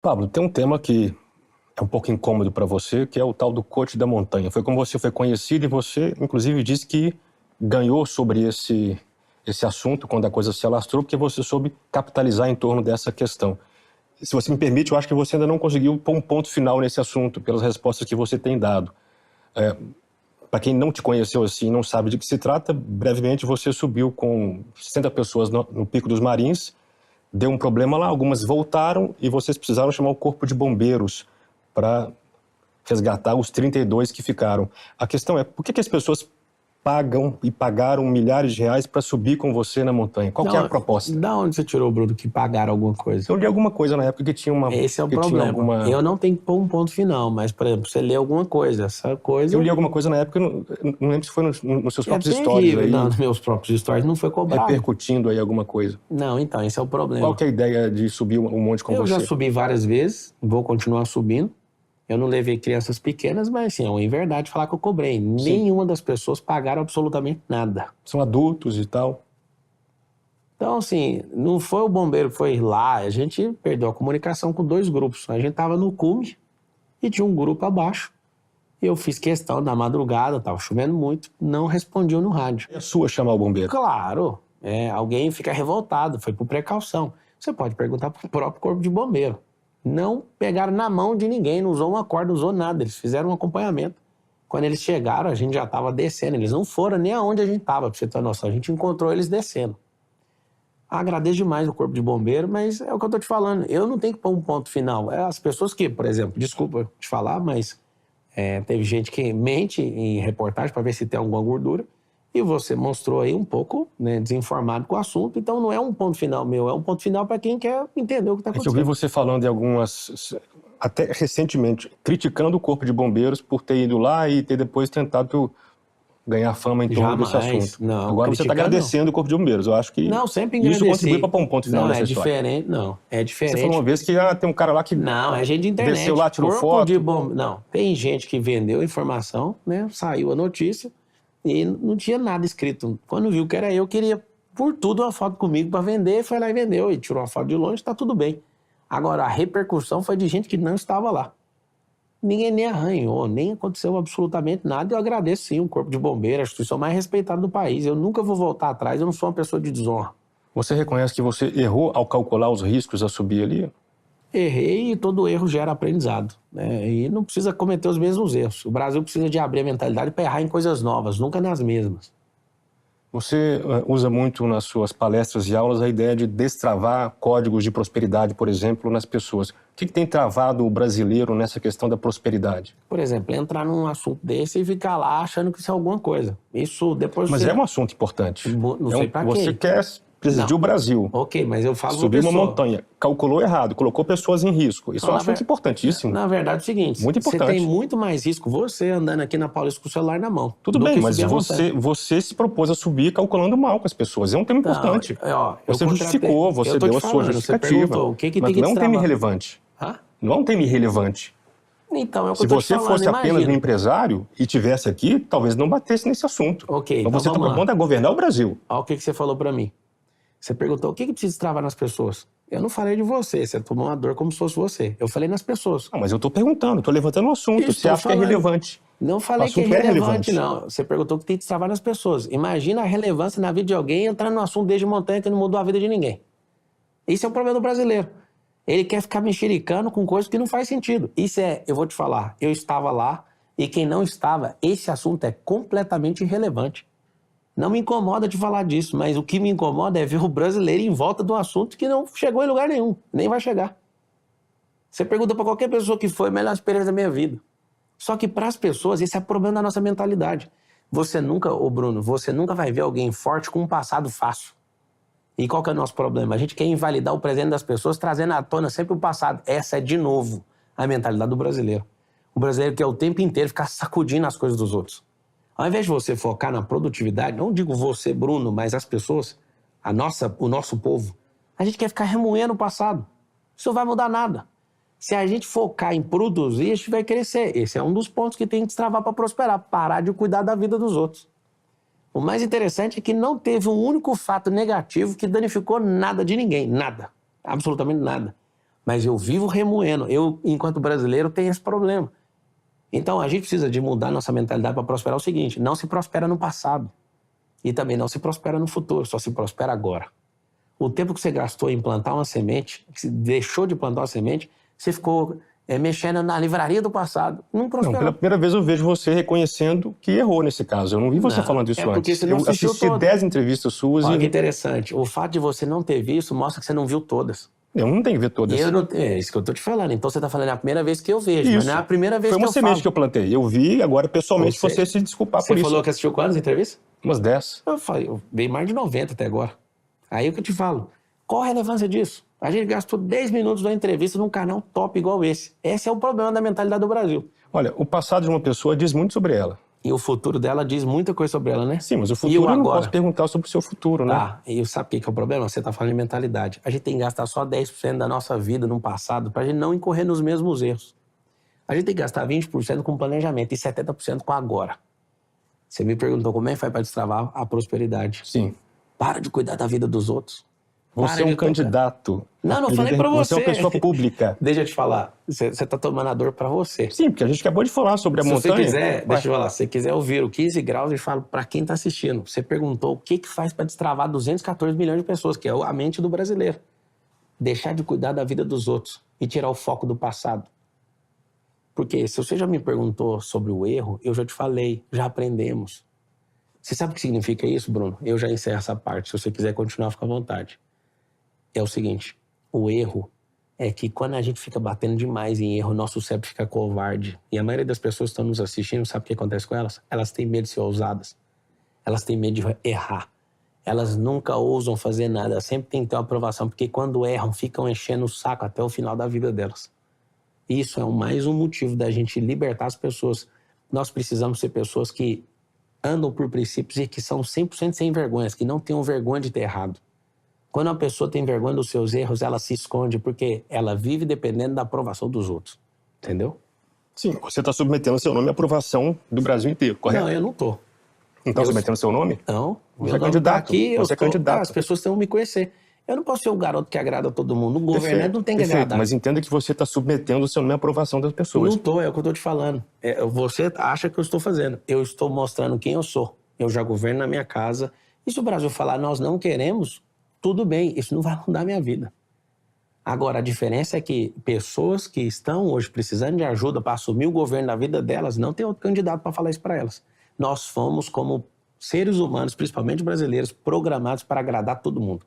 Pablo, tem um tema que é um pouco incômodo para você, que é o tal do coach da montanha. Foi como você foi conhecido e você, inclusive, disse que ganhou sobre esse assunto quando a coisa se alastrou, porque você soube capitalizar em torno dessa questão. Se você me permite, eu acho que você ainda não conseguiu pôr um ponto final nesse assunto, pelas respostas que você tem dado. Para quem não te conheceu assim, não sabe de que se trata, brevemente você subiu com 60 pessoas no Pico dos Marins, deu um problema lá, algumas voltaram e vocês precisaram chamar o corpo de bombeiros para resgatar os 32 que ficaram. A questão é, por que as pessoas pagam e pagaram milhares de reais para subir com você na montanha? Qual que é a proposta? Da onde você tirou, Bruno, que pagaram alguma coisa? Eu li alguma coisa na época que tinha uma... Esse é o problema. Eu não tenho que pôr um ponto final, mas, por exemplo, você lê alguma coisa, essa coisa... Eu li alguma coisa na época, não lembro se foi nos seus próprios stories aí. Não, nos meus próprios stories não foi cobrado. Repercutindo aí alguma coisa. Não, então, esse é o problema. Qual que é a ideia de subir um monte com você? Eu já subi várias vezes, vou continuar subindo. Eu não levei crianças pequenas, mas sim, é verdade falar que eu cobrei. Sim. Nenhuma das pessoas pagaram absolutamente nada. São adultos e tal. Então, assim, não foi o bombeiro que foi lá, a gente perdeu a comunicação com dois grupos. A gente estava no cume e tinha um grupo abaixo. E eu fiz questão da madrugada, estava chovendo muito, não respondiam no rádio. É sua chamar o bombeiro? Claro, alguém fica revoltado, foi por precaução. Você pode perguntar para o próprio corpo de bombeiro. Não pegaram na mão de ninguém, não usou uma corda, não usou nada, eles fizeram um acompanhamento. Quando eles chegaram, a gente já estava descendo, eles não foram nem aonde a gente estava, para você ter noção, a gente encontrou eles descendo. Agradeço demais o corpo de bombeiro, mas é o que eu estou te falando, eu não tenho que pôr um ponto final. As pessoas que, por exemplo, desculpa te falar, mas teve gente que mente em reportagem para ver se tem alguma gordura, e você mostrou aí um pouco, né, desinformado com o assunto, então não é um ponto final meu, é um ponto final para quem quer entender o que está acontecendo. Eu vi você falando em algumas, até recentemente, criticando o corpo de bombeiros por ter ido lá e ter depois tentado ganhar fama em torno desse assunto. Não, agora você está agradecendo o corpo de bombeiros, eu acho que não, sempre isso contribui para pôr um ponto final nessa história. É diferente. Você falou uma vez que tem um cara lá que não, é gente de internet. Desceu lá, tirou foto. Não, tem gente que vendeu informação, né, saiu a notícia, e não tinha nada escrito. Quando viu que era eu, queria, por tudo, uma foto comigo para vender, foi lá e vendeu. E tirou uma foto de longe, tá tudo bem. Agora, a repercussão foi de gente que não estava lá. Ninguém nem arranhou, nem aconteceu absolutamente nada. Eu agradeço, sim, o Corpo de Bombeiros, a instituição mais respeitada do país. Eu nunca vou voltar atrás, eu não sou uma pessoa de desonra. Você reconhece que você errou ao calcular os riscos a subir ali? Errei e todo erro gera aprendizado, né? E não precisa cometer os mesmos erros. O Brasil precisa de abrir a mentalidade para errar em coisas novas, nunca nas mesmas. Você usa muito nas suas palestras e aulas a ideia de destravar códigos de prosperidade, por exemplo, nas pessoas. O que tem travado o brasileiro nessa questão da prosperidade? Por exemplo, entrar num assunto desse e ficar lá achando que isso é alguma coisa. Isso depois... Mas é um assunto importante. Não sei pra quê. Você quer presidir o Brasil. Ok, mas eu falo subir uma montanha, calculou errado, colocou pessoas em risco. Isso é um assunto importantíssimo. Na verdade é o seguinte, muito importante. Você tem muito mais risco você andando aqui na Paulista com o celular na mão. Tudo bem, mas você se propôs a subir calculando mal com as pessoas. É um tema importante. Você justificou, você deu a sua justificativa. Mas não é um tema irrelevante. Não é um tema irrelevante. Então, é o que Se eu tô te você falando, fosse apenas um empresário e tivesse aqui, talvez não batesse nesse assunto. Ok, então você está propondo a governar o Brasil. Olha o que você falou para mim. Você perguntou o que precisa destravar nas pessoas. Eu não falei de você tomou uma dor como se fosse você. Eu falei nas pessoas. Mas eu estou perguntando, estou levantando um assunto. Você acha que é relevante? Não falei que é relevante, não. Você perguntou o que tem que destravar nas pessoas. Imagina a relevância na vida de alguém entrar num assunto desde montanha que não mudou a vida de ninguém. Esse é o problema do brasileiro. Ele quer ficar mexericando com coisas que não faz sentido. Eu vou te falar, eu estava lá e quem não estava, esse assunto é completamente irrelevante. Não me incomoda de falar disso, mas o que me incomoda é ver o brasileiro em volta de um assunto que não chegou em lugar nenhum, nem vai chegar. Você pergunta para qualquer pessoa que foi a melhor experiência da minha vida. Só que para as pessoas, esse é o problema da nossa mentalidade. Bruno, você nunca vai ver alguém forte com um passado fácil. E qual que é o nosso problema? A gente quer invalidar o presente das pessoas, trazendo à tona sempre o passado. Essa é, de novo, a mentalidade do brasileiro. O brasileiro quer o tempo inteiro ficar sacudindo as coisas dos outros. Ao invés de você focar na produtividade, não digo você, Bruno, mas as pessoas, o nosso povo, a gente quer ficar remoendo o passado. Isso não vai mudar nada. Se a gente focar em produzir, a gente vai crescer. Esse é um dos pontos que tem que destravar para prosperar, parar de cuidar da vida dos outros. O mais interessante é que não teve um único fato negativo que danificou nada de ninguém, nada, absolutamente nada. Mas eu vivo remoendo. Eu, enquanto brasileiro, tenho esse problema. Então, a gente precisa de mudar nossa mentalidade para prosperar o seguinte: não se prospera no passado. E também não se prospera no futuro, só se prospera agora. O tempo que você gastou em plantar uma semente, que você deixou de plantar uma semente, você ficou mexendo na livraria do passado. Não prosperou. Não, pela primeira vez eu vejo você reconhecendo que errou nesse caso. Eu não vi você falando isso porque antes. você não Eu assisti 10 entrevistas suas. Olha que interessante. O fato de você não ter visto mostra que você não viu todas. Eu não tenho que ver todas. É isso que eu tô te falando. Então você tá falando, é a primeira vez que eu vejo, mas não é a primeira vez que eu falo. Foi uma semente que eu plantei. Eu vi, agora pessoalmente você se desculpar por isso. Você falou que assistiu quantas entrevistas? Umas 10. Eu dei mais de 90 até agora. Aí o que eu te falo, qual a relevância disso? A gente gastou 10 minutos da entrevista num canal top igual esse. Esse é o problema da mentalidade do Brasil. Olha, o passado de uma pessoa diz muito sobre ela. E o futuro dela diz muita coisa sobre ela, né? Sim, mas o futuro eu não posso perguntar sobre o seu futuro, né? Tá, e sabe o que é o problema? Você tá falando de mentalidade. A gente tem que gastar só 10% da nossa vida no passado pra gente não incorrer nos mesmos erros. A gente tem que gastar 20% com planejamento e 70% com agora. Você me perguntou como é que faz pra destravar a prosperidade. Sim. Para de cuidar da vida dos outros. Você é um candidato. Não falei pra você. Você é uma pessoa pública. Deixa eu te falar. Você tá tomando a dor pra você. Sim, porque a gente acabou de falar sobre a montanha. Se você quiser, deixa eu falar. Se você quiser ouvir o 15 graus, eu falo pra quem tá assistindo. Você perguntou o que faz pra destravar 214 milhões de pessoas, que é a mente do brasileiro. Deixar de cuidar da vida dos outros e tirar o foco do passado. Porque se você já me perguntou sobre o erro, eu já te falei, já aprendemos. Você sabe o que significa isso, Bruno? Eu já encerro essa parte. Se você quiser continuar, fica à vontade. É o seguinte, o erro é que quando a gente fica batendo demais em erro, nosso cérebro fica covarde. E a maioria das pessoas que estão nos assistindo, sabe o que acontece com elas? Elas têm medo de ser ousadas. Elas têm medo de errar. Elas nunca ousam fazer nada. Sempre tem que ter uma aprovação, porque quando erram, ficam enchendo o saco até o final da vida delas. Isso é mais um motivo da gente libertar as pessoas. Nós precisamos ser pessoas que andam por princípios e que são 100% sem vergonhas, que não tenham vergonha de ter errado. Quando uma pessoa tem vergonha dos seus erros, ela se esconde porque ela vive dependendo da aprovação dos outros. Entendeu? Sim, você está submetendo seu nome à aprovação do Brasil inteiro, correto? Não, eu não estou. Não está submetendo seu nome? Não. Você é candidato. Você é candidato. As pessoas têm que me conhecer. Eu não posso ser o garoto que agrada a todo mundo. O governante não tem que agradar. Mas entenda que você está submetendo o seu nome à aprovação das pessoas. Não estou, é o que eu estou te falando. Você acha que eu estou fazendo. Eu estou mostrando quem eu sou. Eu já governo na minha casa. E se o Brasil falar, nós não queremos, tudo bem, isso não vai mudar a minha vida. Agora, a diferença é que pessoas que estão hoje precisando de ajuda para assumir o governo da vida delas, não tem outro candidato para falar isso para elas. Nós fomos, como seres humanos, principalmente brasileiros, programados para agradar todo mundo.